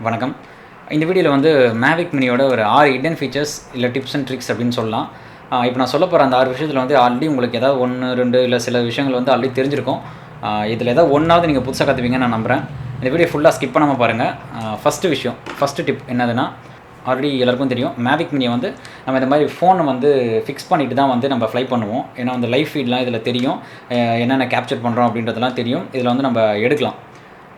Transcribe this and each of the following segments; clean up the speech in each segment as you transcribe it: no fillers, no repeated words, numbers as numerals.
வணக்கம். இந்த வீடியோவில் வந்து மேவிக் மினியோட ஒரு 6 ஹிடன் ஃபீச்சர்ஸ் இல்லை டிப்ஸ் அண்ட் ட்ரிக்ஸ் அப்படின்னு சொல்லலாம். இப்போ நான் சொல்ல போகிற அந்த 6 விஷயத்தில் வந்து ஆல்ரெடி உங்களுக்கு ஏதாவது 1, 2 இல்லை சில விஷயங்கள் வந்து ஆல்ரெடி தெரிஞ்சிருக்கும். இதில் ஏதாவது ஒன்றாவது நீங்கள் புதுசாக கற்றுப்பீங்கன்னு நான் நம்புகிறேன். இந்த வீடியோ ஃபுல்லாக ஸ்கிப் பண்ணாமல் பாருங்கள். ஃபஸ்ட்டு டிப் என்னதுன்னா, ஆல்ரெடி எல்லாருக்கும் தெரியும், மேவிக் மினியை வந்து நம்ம இந்த மாதிரி ஃபோனை வந்து ஃபிக்ஸ் பண்ணிட்டு தான் வந்து நம்ம ஃப்ளை பண்ணுவோம். ஏன்னா அந்த லைவ் ஃபீட்லாம் இதில் தெரியும், என்னென்ன கேப்சர் பண்ணுறோம் அப்படின்றதெல்லாம் தெரியும். இதில் வந்து நம்ம எடுக்கலாம்,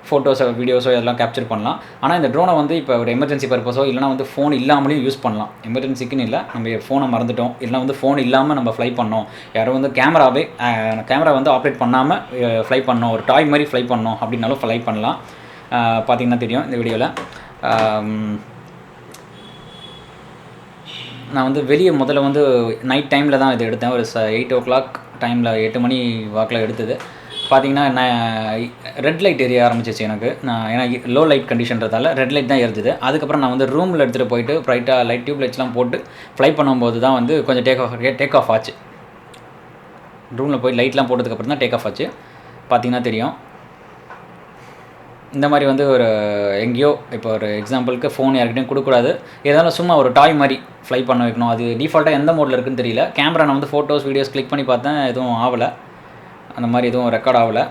ஃபோட்டோஸோ வீடியோஸோ இதெல்லாம் கேப்சர் பண்ணலாம். ஆனால் இந்த ட்ரோனை வந்து இப்போ ஒரு எமர்ஜென்சி பர்பஸோ இல்லைனா வந்து ஃபோன் இல்லாமலேயும் யூஸ் பண்ணலாம். எமர்ஜென்சிக்குன்னு இல்லை, நம்ம ஃபோனை மறந்துட்டோம் இல்லைனா வந்து ஃபோன் இல்லாமல் நம்ம ஃப்ளை பண்ணோம், யாரும் வந்து கேமரா வந்து ஆப்ரேட் பண்ணாமல் ஃப்ளை பண்ணோம், ஒரு டாய் மாதிரி ஃப்ளை பண்ணோம் அப்படின்னாலும் ஃப்ளை பண்ணலாம். பார்த்திங்கன்னா தெரியும் இந்த வீடியோவில். நான் வந்து வெளியே முதல்ல வந்து நைட் டைமில் தான் இது எடுத்தேன். ஒரு 8 o'clock டைமில், 8 மணி வாக்கில் எடுத்தது. பார்த்திங்கன்னா நான் ரெட் லைட் எரிய ஆரம்பிச்சிச்சு எனக்கு. ஏன்னா லோ லைட் கண்டிஷன்றதால ரெட் லைட் தான் எரிஞ்சுது. அதுக்கப்புறம் நான் வந்து ரூமில் எடுத்துகிட்டு போயிட்டு ப்ரைட்டாக லைட் டியூப் லைட்ஸ்லாம் போட்டு ஃப்ளை பண்ணும்போது தான் வந்து கொஞ்சம் டேக் ஆஃப் ஆச்சு. ரூமில் போய் லைட்லாம் போட்டதுக்கப்புறம் தான் டேக் ஆஃப் ஆச்சு. பார்த்திங்கன்னா தெரியும். இந்த மாதிரி வந்து ஒரு எங்கேயோ இப்போ ஒரு எக்ஸாம்பிளுக்கு ஃபோன் யார்கிட்டையும் கொடுக்கூடாது, ஏதாவது சும்மா ஒரு டாய் மாதிரி ஃப்ளை பண்ண வைக்கணும். அது டிஃபால்ட்டாக எந்த மோடில் இருக்குதுன்னு தெரியல. கேமரா நான் வந்து ஃபோட்டோஸ் வீடியோஸ் கிளிக் பண்ணி பார்த்தேன், எதுவும் ஆகலை, அந்த மாதிரி எதுவும் ரெக்கார்ட் ஆகலை.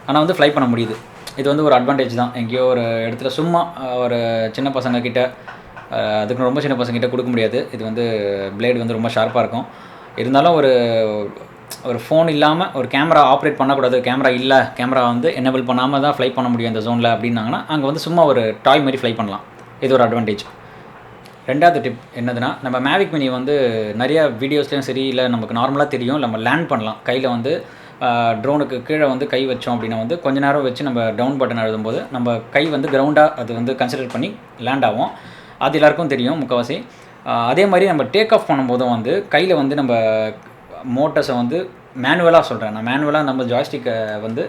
ஆனால் வந்து ஃப்ளை பண்ண முடியுது. இது வந்து ஒரு அட்வான்டேஜ் தான். எங்கேயோ ஒரு இடத்துல சும்மா ஒரு சின்ன பசங்கக்கிட்ட, அதுக்கு ரொம்ப சின்ன பசங்கக்கிட்ட கொடுக்க முடியாது. இது வந்து பிளேடு வந்து ரொம்ப ஷார்ப்பாக இருக்கும். இருந்தாலும் ஒரு ஃபோன் இல்லாமல் ஒரு கேமரா ஆப்ரேட் பண்ணக்கூடாது, கேமரா வந்து எனேபிள் பண்ணாமல் தான் ஃப்ளை பண்ண முடியும் இந்த ஜோனில் அப்படின்னாங்கன்னா, அங்கே வந்து சும்மா ஒரு டாய் மாதிரி ஃப்ளை பண்ணலாம். இது ஒரு அட்வான்டேஜ். ரெண்டாவது டிப் என்னதுன்னா, நம்ம மேவிக் மினி வந்து நிறையா வீடியோஸ்லேயும் சரி, இல்லை நமக்கு நார்மலாக தெரியும், நம்ம லேண்ட் பண்ணலாம். கையில் வந்து ட்ரோனுக்கு கீழே வந்து கை வச்சோம் அப்படின்னா வந்து கொஞ்ச நேரம் வச்சு நம்ம டவுன் பட்டன் எழுதும்போது நம்ம கை வந்து கிரவுண்டாக அது வந்து கன்சிடர் பண்ணி லேண்ட் ஆகும். அது எல்லாருக்கும் தெரியும் முக்கால்வாசி. அதே மாதிரி நம்ம டேக் ஆஃப் பண்ணும்போதும் வந்து கையில் வந்து நம்ம மோட்டர்ஸை வந்து மேனுவலாக சொல்கிறேன் நான், மேனுவலாக நம்ம ஜாய்ஸ்டிக்கை வந்து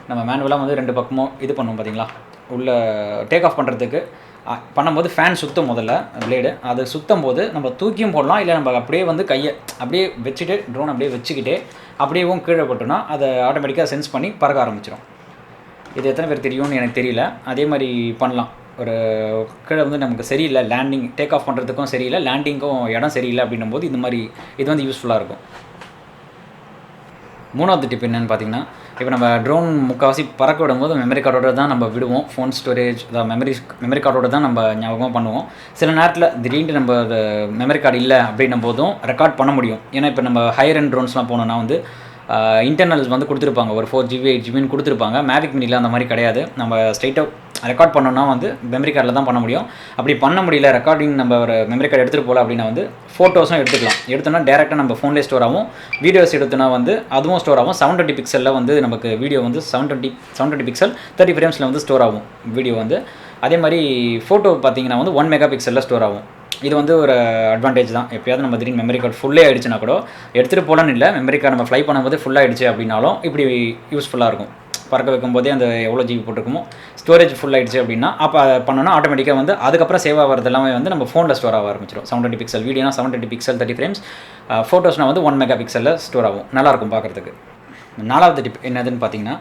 நம்ம மேனுவலாக வந்து 2 பக்கமும் இது பண்ணுவோம் பார்த்தீங்களா. உள்ளே டேக் ஆஃப் பண்ணுறதுக்கு பண்ணும்போது ஃபேன் சுற்றும் முதல்ல பிளேடு, அது சுற்றும் போது நம்ம தூக்கியும் போடலாம், இல்லை நம்ம அப்படியே வந்து கையை அப்படியே வச்சுட்டு ட்ரோன் அப்படியே வச்சுக்கிட்டே அப்படியேவும் கீழே போட்டோன்னா அதை ஆட்டோமேட்டிக்காக சென்ஸ் பண்ணி பறக்க ஆரம்பிச்சிடும். இது எத்தனை பேர் தெரியும்னு எனக்கு தெரியல. அதே மாதிரி பண்ணலாம். ஒரு கீழே வந்து நமக்கு சரியில்லை, லேண்டிங் டேக் ஆஃப் பண்ணுறதுக்கும் சரியில்லை, லேண்டிங்கும் இடம் சரியில்லை அப்படின்னும் போது இது வந்து யூஸ்ஃபுல்லாக இருக்கும். மூணாவது டிப் என்னென்னு பார்த்தீங்கன்னா, இப்போ நம்ம ட்ரோன் முக்கால்வாசி பறக்க விடும்போது மெமரி கார்டோடு தான் நம்ம விடுவோம். ஃபோன் ஸ்டோரேஜ் மெமரி கார்டோடு தான் நம்ம ஞாபகமாக பண்ணுவோம். சில நேரத்தில் திடீர்னு நம்ம மெமரி கார்டு இல்லை அப்படின்னும் போதும் ரெக்கார்ட் பண்ண முடியும். ஏன்னா இப்போ நம்ம ஹையர் அண்ட் ட்ரோன்ஸ்லாம் போனோன்னா வந்து இன்டர்னல்ஸ் வந்து கொடுத்துருப்பாங்க, ஒரு 4GB 8GBன்னு கொடுத்துருப்பாங்க. மேவிக் மினியில் அந்த மாதிரி கிடையாது. நம்ம ஸ்ட்ரைட்டாக ரெக்கார்ட் பண்ணோன்னா வந்து மெமரி கார்டில் தான் பண்ண முடியும். அப்படி பண்ண முடியல, ரெக்கார்டிங் நம்ம ஒரு மெமரி கார்டு எடுத்துகிட்டு போகல அப்படின்னா வந்து ஃபோட்டோஸும் எடுத்தோன்னா டேரெக்டாக நம்ம ஃபோன்லேயே ஸ்டோர் ஆகும். வீடியோஸ் எடுத்தோன்னா வந்து அதுவும் ஸ்டோர் ஆகும். 720 பிக்சலில் வந்து நமக்கு வீடியோ வந்து 720 பிக்சல் 30 ஃப்ரேம்ஸில் வந்து ஸ்டோர் ஆகும் வீடியோ வந்து. அதே மாதிரி ஃபோட்டோ பார்த்தீங்கன்னா வந்து 1 மெகாபிக்சலில் ஸ்டோர் ஆகும். இது வந்து ஒரு அட்வான்டேஜ் தான். எப்போயாவது நம்ம திடீர்னு மெமரி கார்டு ஃபுல்லே ஆகிடுச்சுன்னா கூட எடுத்துகிட்டு போகலான்னு இல்லை, மெமரி கார்டு நம்ம ஃப்ளை பண்ணும்போது ஃபுல்லாகிடுச்சு அப்படின்னாலும் இப்படி யூஸ்ஃபுல்லாக இருக்கும். பறக்க வைக்கும்போதே அந்த எவ்வளோ ஜிபி போட்டிருக்குமோ ஸ்டோரேஜ் ஃபுல் ஆகிடுச்சு அப்படின்னா அப்போ பண்ணோன்னா ஆட்டோமேட்டிக்காக வந்து அதுக்கப்புறம் சேவ் ஆகிறது எல்லாமே வந்து நம்ம ஃபோனில் ஸ்டோர் ஆக ஆரம்பிச்சிடும். 720 பிக்சல் வீடியோனா 720 பிக்சல் 30 ஃப்ரேம்ஸ், ஃபோட்டோஸ்னால் வந்து 1 மெகாபிக்சலில் ஸ்டோர் ஆகும். நல்லாயிருக்கும் பார்க்குறதுக்கு. 4வது டிப் என்னதுன்னு பார்த்தீங்கன்னா,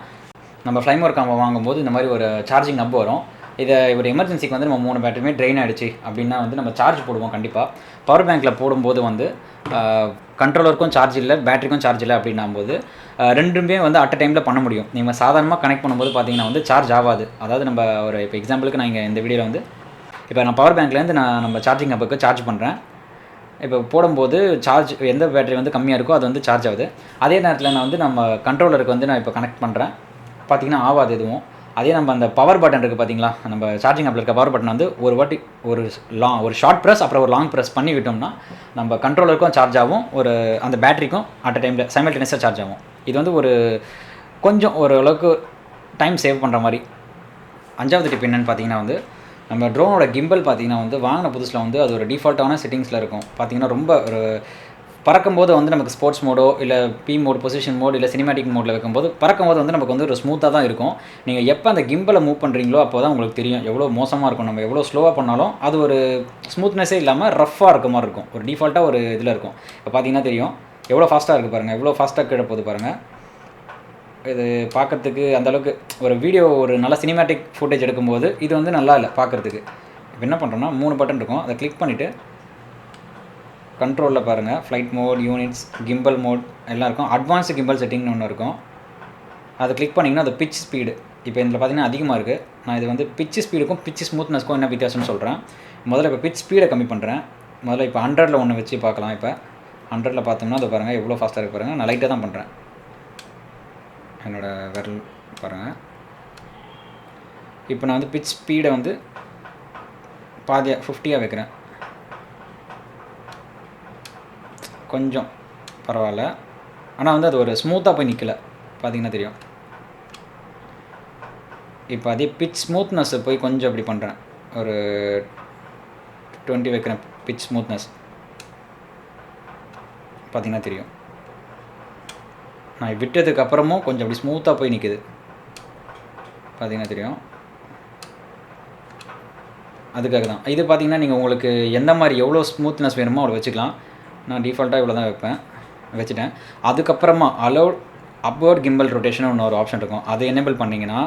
நம்ம ஃப்ளைமோர் காம்போ வாங்கும்போது இந்த மாதிரி ஒரு சார்ஜிங் நப் வரும். இதை ஒரு எமர்ஜென்சிக்கு வந்து நம்ம 3 பேட்டரியுமே ட்ரெயின் ஆகிடுச்சு அப்படின்னா வந்து நம்ம சார்ஜ் போடுவோம் கண்டிப்பாக. பவர் பேங்க்கில் போடும்போது வந்து கண்ட்ரோலருக்கும் சார்ஜ் இல்லை, பேட்டரிக்கும் சார்ஜ் இல்லை அப்படின்னும்போது ரெண்டுமே வந்து அட் அ டைமில் பண்ண முடியும். நீங்கள் சாதாரணமாக கனெக்ட் பண்ணும்போது பார்த்தீங்கன்னா வந்து சார்ஜ் ஆகாது. அதாவது நம்ம ஒரு இப்போ எக்ஸாம்பிளுக்கு நான் இங்கே இந்த வீடியோவில் வந்து இப்போ நான் பவர் பேங்க்லேருந்து நம்ம சார்ஜிங் அப்புக்கு சார்ஜ் பண்ணுறேன். இப்போ போடும்போது சார்ஜ் எந்த பேட்டரி வந்து கம்மியாக இருக்கோ அது வந்து சார்ஜ் ஆகுது. அதே நேரத்தில் நான் வந்து நம்ம கண்ட்ரோலருக்கு வந்து நான் இப்போ கனெக்ட் பண்ணுறேன், பார்த்திங்கன்னா ஆகாது எதுவும். அதே நம்ம அந்த பவர் பட்டன் இருக்குது பார்த்தீங்களா, நம்ம சார்ஜிங் ஆப்பில் இருக்க பவர் பட்டன் வந்து ஒரு வாட்டி ஒரு ஷார்ட் ப்ரெஸ் அப்புறம் ஒரு லாங் ப்ரெஸ் பண்ணி விட்டோம்னா நம்ம கண்ட்ரோலருக்கும் சார்ஜ் ஆகும், அந்த பேட்டரிக்கும் அட் அ டைமில் சைமல்டேனியஸாக சார்ஜ் ஆகும். இது வந்து கொஞ்சம் ஓரளவுக்கு டைம் சேவ் பண்ணுற மாதிரி. 5வது டிப் என்னென்னு பார்த்தீங்கன்னா வந்து, நம்ம ட்ரோனோட கிம்பல் பார்த்தீங்கன்னா வந்து வாங்கின புதுசில் வந்து அது ஒரு டிஃபால்ட்டான செட்டிங்ஸில் இருக்கும். பார்த்தீங்கன்னா ரொம்ப ஒரு பறக்கும்போது வந்து நமக்கு ஸ்போர்ட்ஸ் மோடோ இல்லை பி மோட் பொசிஷன் மோட் இல்லை சினிமேட்டிக் மோடில் வைக்கும்போது பறக்கும்போது வந்து நமக்கு வந்து ஒரு ஸ்மூத்தாக தான் இருக்கும். நீங்கள் எப்போ அந்த கிம்பலை மூவ் பண்ணுறீங்களோ அப்போ தான் உங்களுக்கு தெரியும் எவ்வளோ மோசமாக இருக்கும். நம்ம எவ்வளோ ஸ்லோவாக பண்ணாலும் அது ஒரு ஸ்மூத்னஸே இல்லாமல் ரஃப்பாக இருக்க மாதிரி இருக்கும். ஒரு டிஃபால்ட்டாக ஒரு இதில் இருக்கும். இப்போ பார்த்தீங்கன்னா தெரியும் எவ்வளோ ஃபாஸ்ட்டாக இருக்குது பாருங்கள், எவ்வளோ ஃபாஸ்ட்டாக கீழே போகுது பாருங்கள். இது பார்க்குறதுக்கு அந்தளவுக்கு ஒரு வீடியோ ஒரு நல்ல சினிமேட்டிக் ஃபுட்டேஜ் எடுக்கும்போது இது வந்து நல்லா இல்லை பார்க்குறதுக்கு. இப்போ என்ன பண்ணுறோன்னா 3 பட்டன் இருக்கும், அதை கிளிக் பண்ணிவிட்டு கண்ட்ரோலில் பாருங்கள், flight mode, units, gimbal mode எல்லாம் இருக்கும். அட்வான்ஸ்டு கிம்பல் செட்டிங்னு ஒன்று இருக்கும், அதை கிளிக் பண்ணிங்கன்னா அது பிச் ஸ்பீடு. இப்போ இதில் பார்த்தீங்கன்னா அதிகமாக இருக்குது. நான் இது வந்து பிச் ஸ்பீடுக்கும் பிச் ஸ்மூத்னஸ்க்கும் என்ன வித்தியாசம்னு சொல்கிறேன். முதல்ல இப்போ பிச் ஸ்பீடை கம்மி பண்ணுறேன். முதல்ல இப்போ 100ல் ஒன்று வச்சு பார்க்கலாம். இப்போ 100ல் பார்த்தோம்னா அது பாருங்கள் எவ்வளோ ஃபாஸ்ட்டாக இருக்குது பாருங்கள். நான் லைட்டாக தான் பண்ணுறேன், என்னோடய விரல் பாருங்கள். இப்போ நான் வந்து பிச் ஸ்பீடை வந்து பாதியாக 50 வைக்கிறேன். கொஞ்சம் பரவாயில்ல, ஆனால் வந்து அது ஒரு ஸ்மூத்தாக போய் நிற்கலை, பார்த்தீங்கன்னா தெரியும். இப்போ அதே பிச் ஸ்மூத்னஸ் போய் கொஞ்சம் அப்படி பண்ணுறேன், ஒரு 20 வைக்கிறேன் பிச் ஸ்மூத்னஸ், பார்த்தீங்கன்னா தெரியும். நான் விட்டதுக்கு அப்புறமும் கொஞ்சம் அப்படி ஸ்மூத்தாக போய் நிற்குது, பார்த்தீங்கன்னா தெரியும். அதுக்காக தான் இது. பார்த்தீங்கன்னா நீங்கள் உங்களுக்கு எந்த மாதிரி எவ்வளோ ஸ்மூத்னஸ் வேணுமோ அவ்வளோ வச்சுக்கலாம். நான் டிஃபால்ட்டாக இவ்வளோ தான் வச்சுட்டேன். அதுக்கப்புறமா அலோட் அப்வர்ட் கிம்பல் ரொட்டேஷன் ஒன்று ஒரு ஆப்ஷன் இருக்கும், அதை எனேபிள் பண்ணிங்கன்னா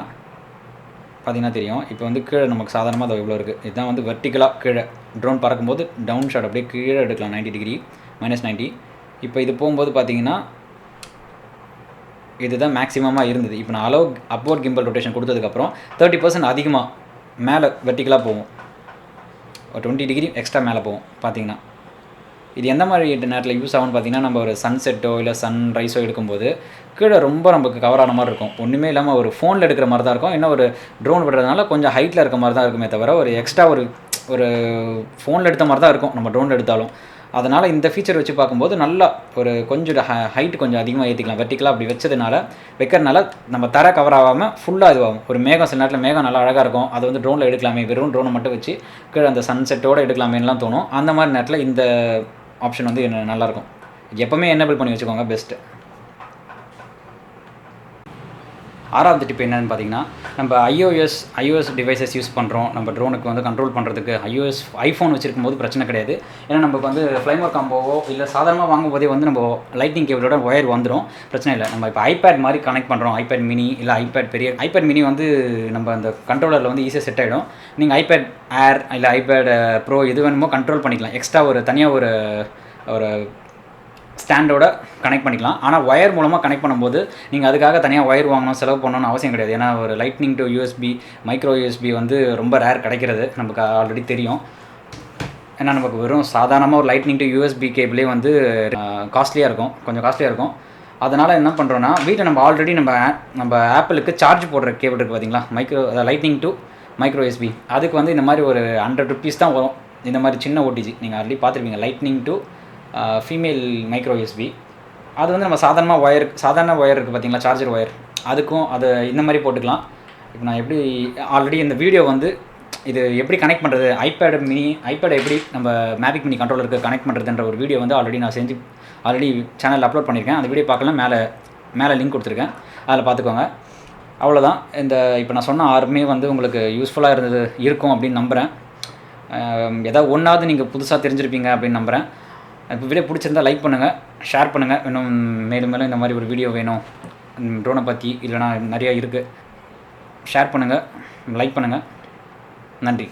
பார்த்தீங்கன்னா தெரியும். இப்போ வந்து கீழே நமக்கு சாதாரணமாக அது எவ்வளோ இருக்குது. இதுதான் வந்து வெர்டிக்கலாக கீழே ட்ரோன் பறக்கும்போது டவுன் ஷாட் அப்படியே கீழே எடுக்கலாம், 90 டிகிரி -90. இப்போ இது போகும்போது பார்த்தீங்கன்னா இதுதான் மேக்ஸிமமாக இருந்தது. இப்போ நான் அலோவ் அப்வர்ட் கிம்பல் ரொட்டேஷன் கொடுத்ததுக்கப்புறம் 30% அதிகமாக மேலே வெர்டிக்கலாக போகும், ஒரு 20 டிகிரி எக்ஸ்ட்ரா மேலே போகும். பார்த்தீங்கன்னா இது எந்த மாதிரி நேரத்தில் யூஸ் ஆகும்னு பார்த்தீங்கன்னா, நம்ம ஒரு சன்செட்டோ இல்லை சன்ரைஸோ எடுக்கும்போது கீழே ரொம்ப நமக்கு கவர் ஆன மாதிரி இருக்கும். ஒன்றுமே இல்லாமல் ஒரு ஃபோனில் எடுக்கிற மாதிரி தான் இருக்கும். இன்னும் ஒரு ட்ரோன் விடுறதுனால கொஞ்சம் ஹைட்டில் இருக்க மாதிரி தான் இருக்குமே தவிர ஒரு எக்ஸ்ட்ரா ஒரு ஃபோனில் எடுத்த மாதிரி தான் இருக்கும் நம்ம ட்ரோனில் எடுத்தாலும். அதனால் இந்த ஃபீச்சர் வச்சு பார்க்கும்போது நல்லா ஒரு கொஞ்சம் ஹைட் கொஞ்சம் அதிகமாக ஏற்றிக்கலாம். வெர்டிக்கலாக அப்படி வைக்கிறதுனால நம்ம தர கவர் ஆகாமல் ஃபுல்லாக இதுவாகும். ஒரு மேகம் சில நேரத்தில் மேகம் நல்லா அழகாக இருக்கும், அது வந்து ட்ரோனில் எடுக்கலாமே, வெறும் ட்ரோனை மட்டும் வச்சு கீழே அந்த சன்செட்டோடு எடுக்கலாமேலாம் தோணும். அந்த மாதிரி நேரத்தில் இந்த ஆப்ஷன் வந்து நல்லாயிருக்கும். எப்போவுமே எனேபிள் பண்ணி வச்சுக்கோங்க, பெஸ்ட்டு. 6வது டிப் என்னென்னு பார்த்தீங்கன்னா, நம்ம iOS டிவைசஸ் யூஸ் பண்ணுறோம். நம்ம ட்ரோனுக்கு வந்து கண்ட்ரோல் பண்ணுறதுக்கு ஐஃபோன் வச்சுருக்கும் போது பிரச்சனை கிடையாது. ஏன்னா நமக்கு வந்து ஃப்ளைமோர் காம்போவோ இல்லை சாதாரணமாக வாங்கும்போதே வந்து நம்ம லைட்னிங் கேபிளோட ஒயர் வந்துடும், பிரச்சனை இல்லை. நம்ம இப்போ ஐபேட் மாதிரி கனெக்ட் பண்ணுறோம், ஐபேட் மினி இல்லை ஐபேட் மினி வந்து நம்ம அந்த கண்ட்ரோலரில் வந்து ஈஸியாக செட் ஆகிடும். நீங்கள் ஐபேட் ஏர் இல்லை ஐபேட் ப்ரோ எது வேணுமோ கண்ட்ரோல் பண்ணிக்கலாம். எக்ஸ்ட்ரா ஒரு தனியாக ஒரு ஸ்டாண்டோட கனெக்ட் பண்ணிக்கலாம். ஆனால் ஒயர் மூலமாக கனெக்ட் பண்ணும்போது நீங்கள் அதுக்காக தனியாக ஒயர் வாங்கணும், செலவு பண்ணணும்னு அவசியம் கிடையாது. ஏன்னா ஒரு lightning to USB, micro USB வந்து ரொம்ப ரேர் கிடைக்கிறது, நமக்கு ஆல்ரெடி தெரியும். ஏன்னா நமக்கு வெறும் சாதாரணமாக ஒரு லைட்னிங் டு யூஎஸ்பி கேபிளே வந்து காஸ்ட்லியாக இருக்கும், கொஞ்சம் காஸ்ட்லியாக இருக்கும். அதனால் என்ன பண்ணுறோன்னா, வீட்டில் நம்ம ஆல்ரெடி நம்ம ஆப்பிளுக்கு சார்ஜ் போடுற கேபிள் இருக்குது பார்த்தீங்களா, லைட்னிங் டு மைக்ரோ யூஎஸ்பி, அதுக்கு வந்து இந்த மாதிரி ஒரு 100 rupees தான் வரும். இந்த மாதிரி சின்ன ஓடிஜி நீங்கள் ஆல்ரெடி பார்த்துருப்பீங்க, lightning to female micro USB. அது வந்து நம்ம சாதாரண ஒயர் இருக்குது பார்த்தீங்களா, சார்ஜர் ஒயர், அதுக்கும் அது இந்த மாதிரி போட்டுக்கலாம். இப்போ நான் எப்படி ஆல்ரெடி இந்த வீடியோ வந்து இது எப்படி கனெக்ட் பண்ணுறது, ஐபேடை எப்படி நம்ம மேவிக் மினி கண்ட்ரோலருக்கு கனெக்ட் பண்ணுறதுன்ற ஒரு வீடியோ வந்து ஆல்ரெடி நான் ஆல்ரெடி சேனலில் அப்லோட் பண்ணியிருக்கேன். அந்த வீடியோ பார்க்கலாம், மேலே லிங்க் கொடுத்துருக்கேன், அதில் பார்த்துக்கோங்க. அவ்வளோதான். இப்போ நான் சொன்ன 6மே வந்து உங்களுக்கு யூஸ்ஃபுல்லாக இருக்கும் அப்படின்னு நம்புகிறேன். ஏதாவது ஒன்றாவது நீங்கள் புதுசாக தெரிஞ்சிருப்பீங்க அப்படின்னு நம்புகிறேன். இப்போ வீடியோ பிடிச்சிருந்தா லைக் பண்ணுங்கள், ஷேர் பண்ணுங்கள். இன்னும் மேலும் இந்த மாதிரி ஒரு வீடியோ வேணும் ட்ரோனை பற்றி, இல்லைனா நிறையா இருக்குது. ஷேர் பண்ணுங்கள், லைக் பண்ணுங்கள். நன்றி.